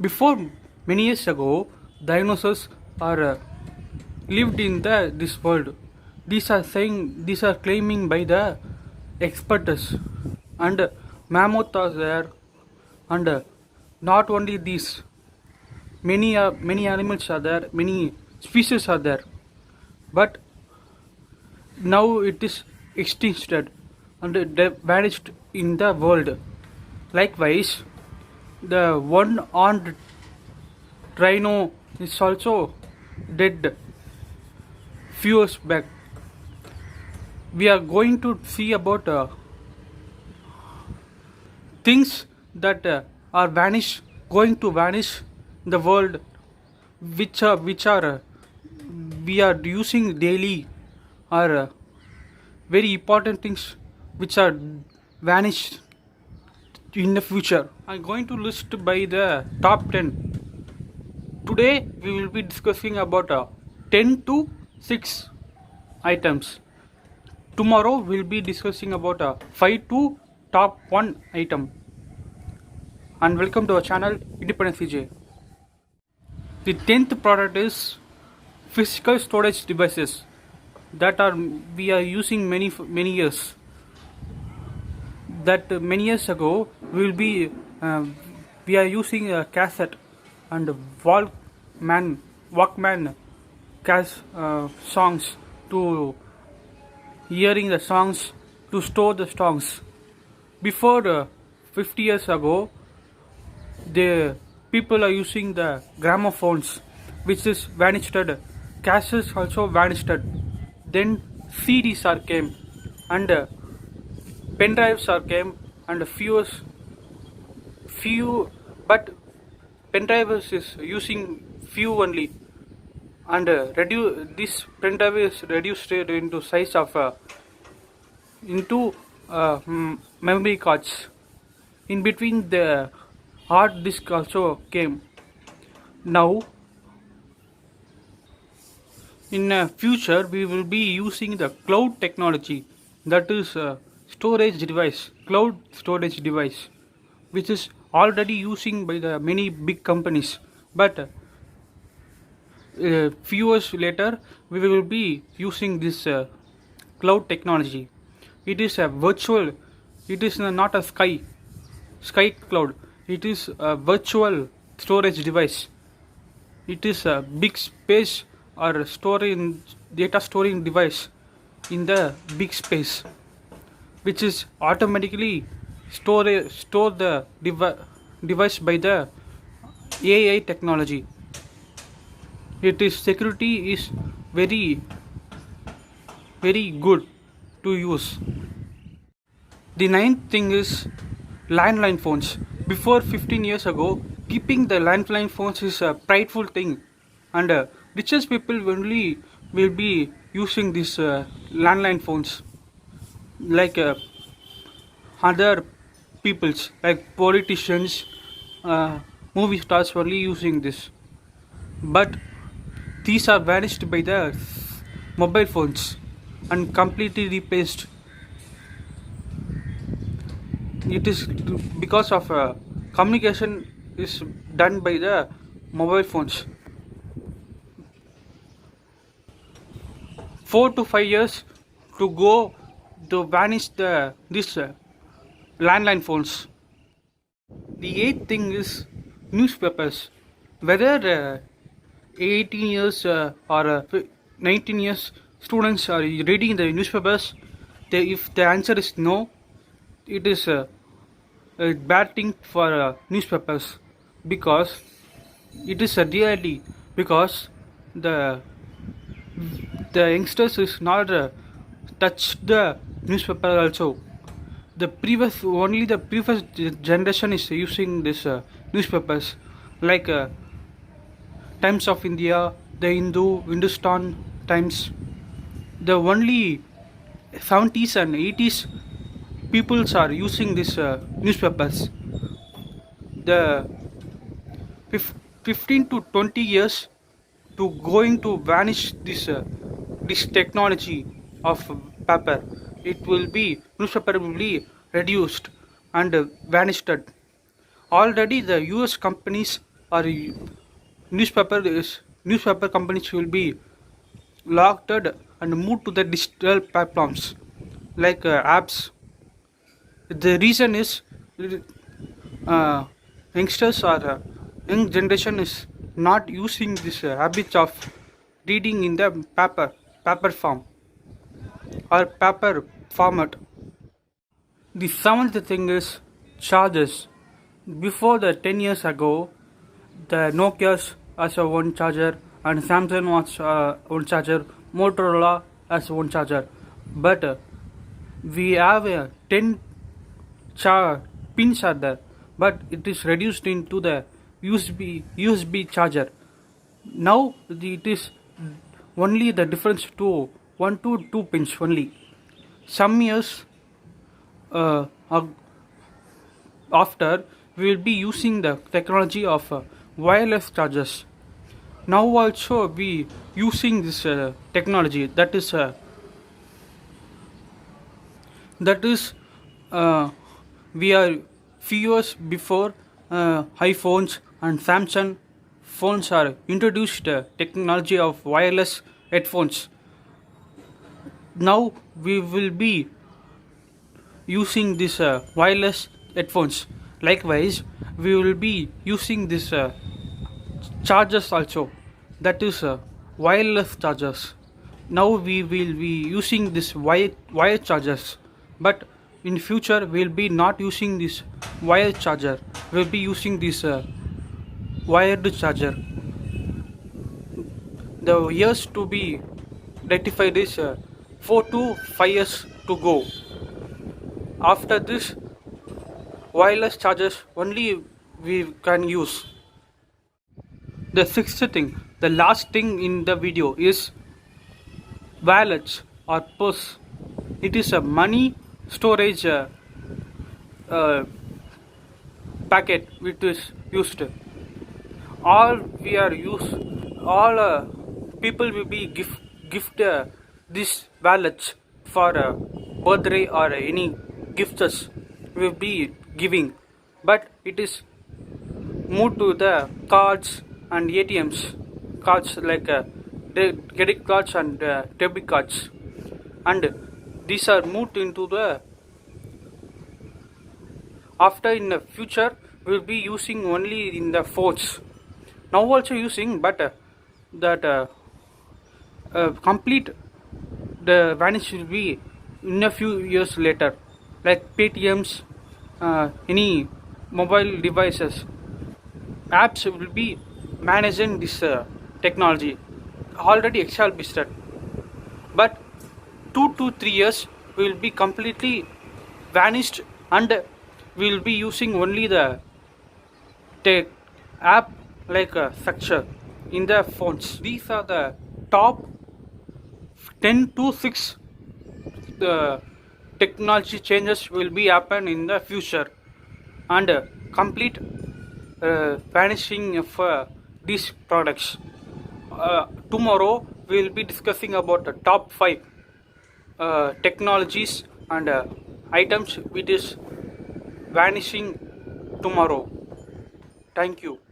Before many years ago, dinosaurs are lived in this world. These are claiming by the experts, and mammoth are there, and not only these, many animals are there, many species are there, but now it is extincted and they vanished in the world. Likewise, the one-horned rhino is also dead few years back. We are going to see about things that are going to vanish in the world, which are we are using daily, are very important things which are vanished in the future. I'm going to list by the top 10. Today we will be discussing about 10 to 6 items. Tomorrow we'll be discussing about 5 to top 1 item. And welcome to our channel Independent CJ. The 10th product is physical storage devices that are we are using many years. That many years ago we are using a cassette and Walkman songs to hearing the songs to store the songs. Before 50 years ago, the people are using the gramophones, which is vanished. Cassettes also vanished. Then CDs are came, and pen drives are came, and few, but pen drives is using few only, and this pen drive is reduced into size of into memory cards. In between, the hard disk also came. Now in future we will be using the cloud technology, that is cloud storage device, which is already using by the many big companies, but few years later we will be using this cloud technology. It is a virtual, it is not a sky cloud, it is a virtual storage device. It is a big space or data storing device in the big space, which is automatically store the device by the AI technology. It is security is very good to use. The ninth thing is landline phones. Before 15 years ago, keeping the landline phones is a prideful thing, and richest people only will be using these landline phones, like other peoples, like politicians, movie stars only using this. But these are vanished by the mobile phones and completely replaced. It is because of communication is done by the mobile phones. 4 to 5 years to go to vanish this landline phones. The eighth thing is newspapers. Whether 18 years or 19 years students are reading the newspapers, if the answer is no, it is a bad thing for newspapers, because it is a reality, because the youngsters is not touch the newspaper also. The previous generation is using this newspapers, like Times of India, the Hindustan Times. The only 70s and 80s peoples are using this newspapers. The 15 to 20 years to going to vanish this technology of paper. Newspaper will be reduced and vanished. Already the US companies or newspaper companies will be locked and moved to the digital platforms like apps. The reason is uh, youngsters or young generation is not using this habit of reading in the paper form or paper format. The seventh thing is chargers. Before the 10 years ago, the Nokia's has a one charger and Samsung was one charger, Motorola has one charger. But we have 10 pins are there, but it is reduced into the USB charger. Now it is only the difference to 1 to 2 pins only. Some years after, we will be using the technology of wireless chargers. Now also we using this technology that is uh, we are few years before iPhones and Samsung phones are introduced technology of wireless headphones. Now we will be using this wireless headphones. Likewise, we will be using this chargers also, that is wireless chargers. Now we will be using this wire chargers, but in future we will be not using this wire charger, we will be using this wired charger. The years to be rectified is 4 to 5 years to go. After this, wireless chargers only we can use. The sixth thing, the last thing in the video is wallets or purse. It is a money storage uh, packet which is used. All we are use all people will be gift this wallets for birthday or any gifts will be giving, but it is moved to the cards and ATMs cards like credit cards and debit cards, and these are moved into the after in the future we will be using only in the phones. Now also using, but that complete the vanish will be in a few years later, like Paytms, any mobile devices, apps will be managing this technology already established, but 2 to 3 years will be completely vanished and we will be using only the tech app like structure in the phones. These are the top 10 to 6 technology changes will be happen in the future, and complete vanishing of these products. Tomorrow we will be discussing about the top 5 technologies and items which is vanishing tomorrow. Thank you.